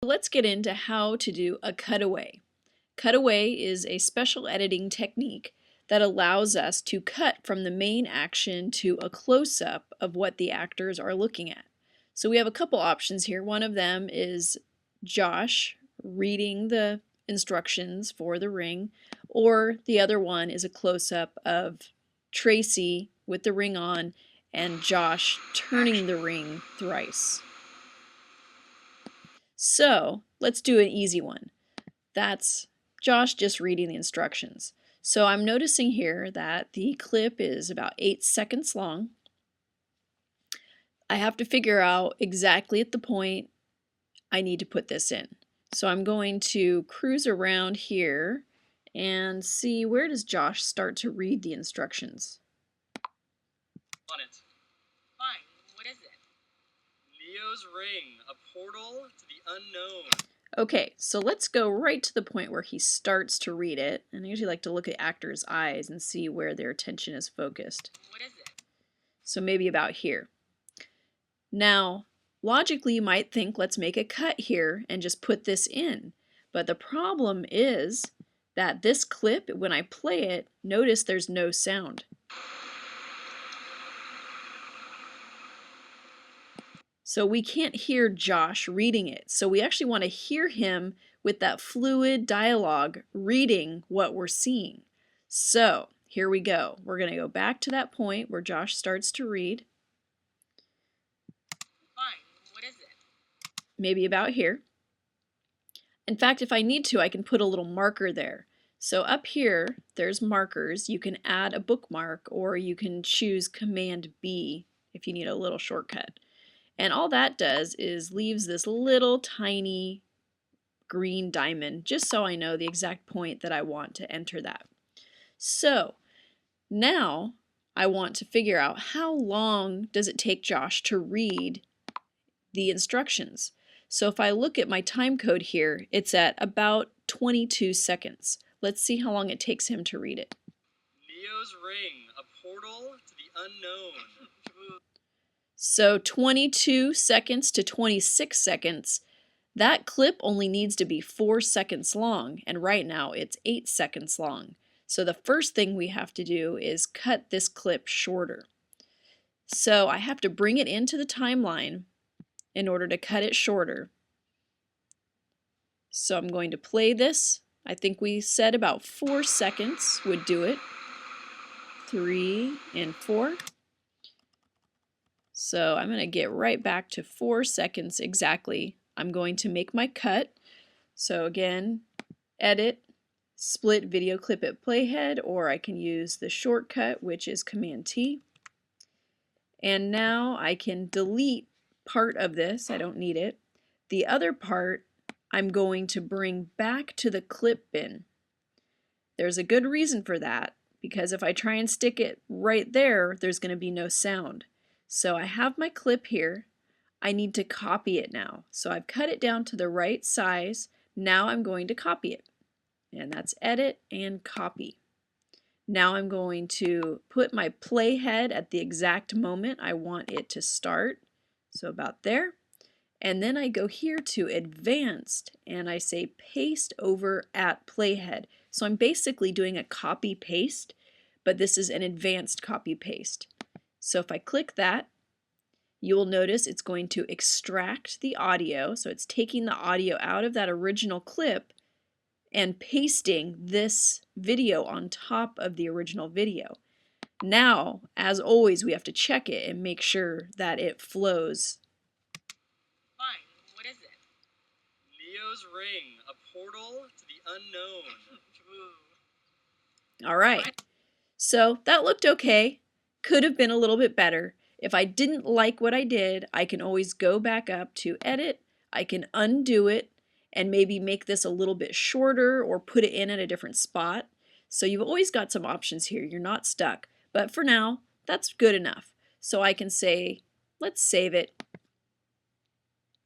Let's get into how to do a cutaway. Cutaway is a special editing technique that allows us to cut from the main action to a close-up of what the actors are looking at. So we have a couple options here. One of them is Josh reading the instructions for the ring, or the other one is a close-up of Tracy with the ring on and Josh turning the ring thrice. So let's do an easy one. That's Josh just reading the instructions. So I'm noticing here that the clip is about 8 seconds long. I have to figure out exactly at the point I need to put this in. So I'm going to cruise around here and see, where does Josh start to read the instructions? On it. Fine. What is it? Neo's ring, a portal to the unknown. Okay, so let's go right to the point where he starts to read it. And I usually like to look at actors' eyes and see where their attention is focused. What is it? So maybe about here. Now, logically you might think, let's make a cut here and just put this in. But the problem is that this clip, when I play it, notice there's no sound. So we can't hear Josh reading it. So we actually want to hear him with that fluid dialogue reading what we're seeing. So here we go. We're going to go back to that point where Josh starts to read. Fine. What is it? Maybe about here. In fact, if I need to, I can put a little marker there. So up here, there's markers. You can add a bookmark, or you can choose Command B if you need a little shortcut. And all that does is leaves this little tiny green diamond, just so I know the exact point that I want to enter that. So now I want to figure out, how long does it take Josh to read the instructions? So if I look at my time code here, it's at about 22 seconds. Let's see how long it takes him to read it. Neo's ring, a portal to the unknown. So 22 seconds to 26 seconds. That clip only needs to be 4 seconds long, and right now it's 8 seconds long. So the first thing we have to do is cut this clip shorter. So I have to bring it into the timeline in order to cut it shorter. So I'm going to play this. I think we said about 4 seconds would do it. 3 and 4. So I'm going to get right back to 4 seconds exactly. I'm going to make my cut. So again, edit, split video clip at Playhead, or I can use the shortcut, which is Command T. And now I can delete part of this. I don't need it. The other part I'm going to bring back to the clip bin. There's a good reason for that, because if I try and stick it right there, there's going to be no sound. So I have my clip here. I need to copy it now. So I've cut it down to the right size. Now I'm going to copy it. And that's edit and copy. Now I'm going to put my playhead at the exact moment I want it to start. So about there. And then I go here to advanced and I say paste over at playhead. So I'm basically doing a copy paste, but this is an advanced copy paste. So if I click that, you will notice it's going to extract the audio. So it's taking the audio out of that original clip and pasting this video on top of the original video. Now, as always, we have to check it and make sure that it flows. Fine. What is it? Neo's ring, a portal to the unknown. All right. So that looked okay. Could have been a little bit better. If I didn't like what I did, I can always go back up to edit. I can undo it and maybe make this a little bit shorter or put it in at a different spot. So you've always got some options here. You're not stuck. But for now, that's good enough. So I can say, let's save it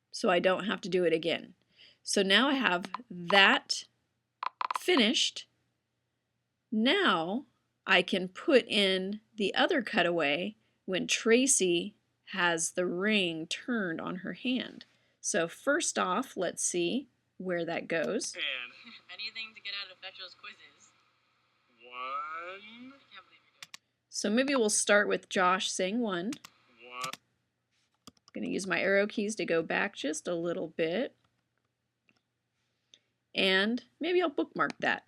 so I don't have to do it again. So now I have that finished. Now I can put in the other cutaway when Tracy has the ring turned on her hand. So first off, let's see where that goes. And Anything to get out of Fetchell's quizzes. 1, I can't believe you're doing it. So maybe we'll start with Josh saying 1. 1, I'm going to use my arrow keys to go back just a little bit. And maybe I'll bookmark that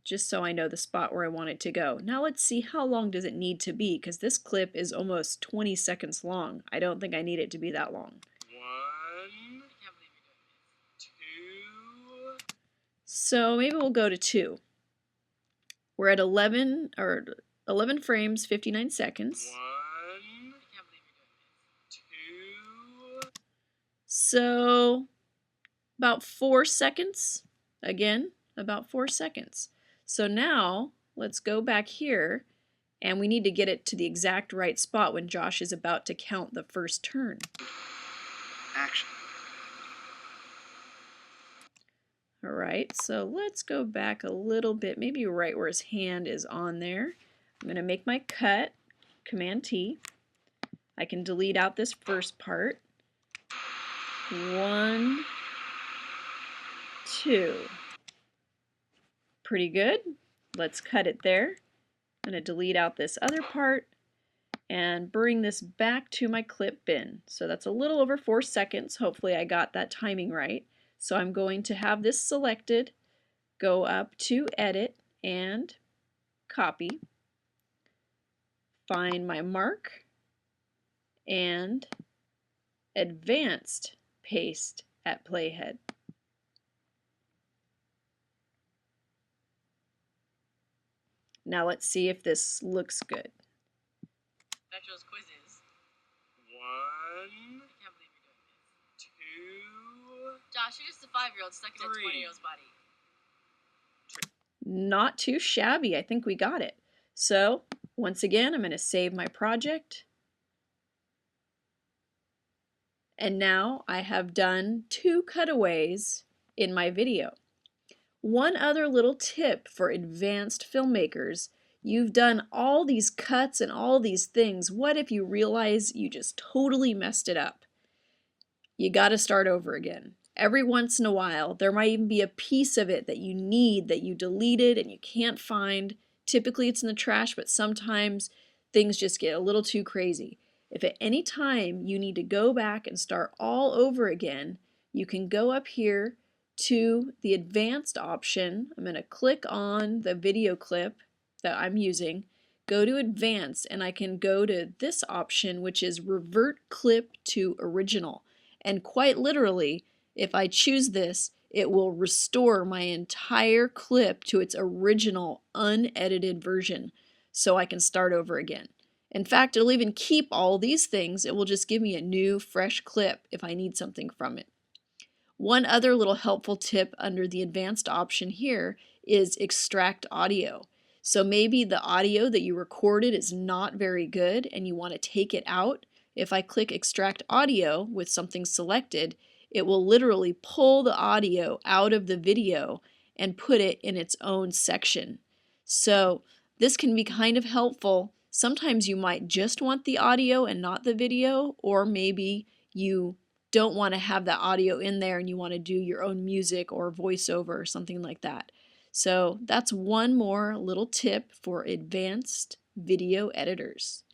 just so I know the spot where I want it to go. Now let's see how long does it need to be, because this clip is almost 20 seconds long. I don't think I need it to be that long. 1, I can't believe you're doing it. 2, So maybe we'll go to 2. We're at 11 frames, 59 seconds. 1, I can't believe you're doing it. 2, So about 4 seconds. Again, about 4 seconds. So now let's go back here, and we need to get it to the exact right spot when Josh is about to count the first turn. Action. All right, so let's go back a little bit, maybe right where his hand is on there. I'm going to make my cut, Command T. I can delete out this first part. 1, 2. Pretty good. Let's cut it there. I'm going to delete out this other part and bring this back to my clip bin. So that's a little over 4 seconds. Hopefully I got that timing right. So I'm going to have this selected, go up to Edit and Copy, find my mark, and Advanced Paste at Playhead. Now let's see if this looks good. Fetchell's quizzes. 1, I can't believe you're doing this. 2, Josh, you're just a 5-year-old stuck in a 3. 20-year-old's body. Not too shabby. I think we got it. So once again, I'm going to save my project. And now I have done 2 cutaways in my video. One other little tip for advanced filmmakers: you've done all these cuts and all these things. What if you realize you just totally messed it up? You got to start over again. Every once in a while, there might even be a piece of it that you need that you deleted and you can't find. Typically it's in the trash, but sometimes things just get a little too crazy. If at any time you need to go back and start all over again, you can go up here to the advanced option. I'm going to click on the video clip that I'm using, go to advanced, and I can go to this option, which is revert clip to original. And quite literally, if I choose this, it will restore my entire clip to its original unedited version so I can start over again. In fact, it'll even keep all these things. It will just give me a new, fresh clip if I need something from it. One other little helpful tip under the advanced option here is extract audio. So maybe the audio that you recorded is not very good and you want to take it out. If I click extract audio with something selected, it will literally pull the audio out of the video and put it in its own section. So this can be kind of helpful. Sometimes you might just want the audio and not the video, or maybe you don't want to have that audio in there and you want to do your own music or voiceover or something like that. So that's one more little tip for advanced video editors.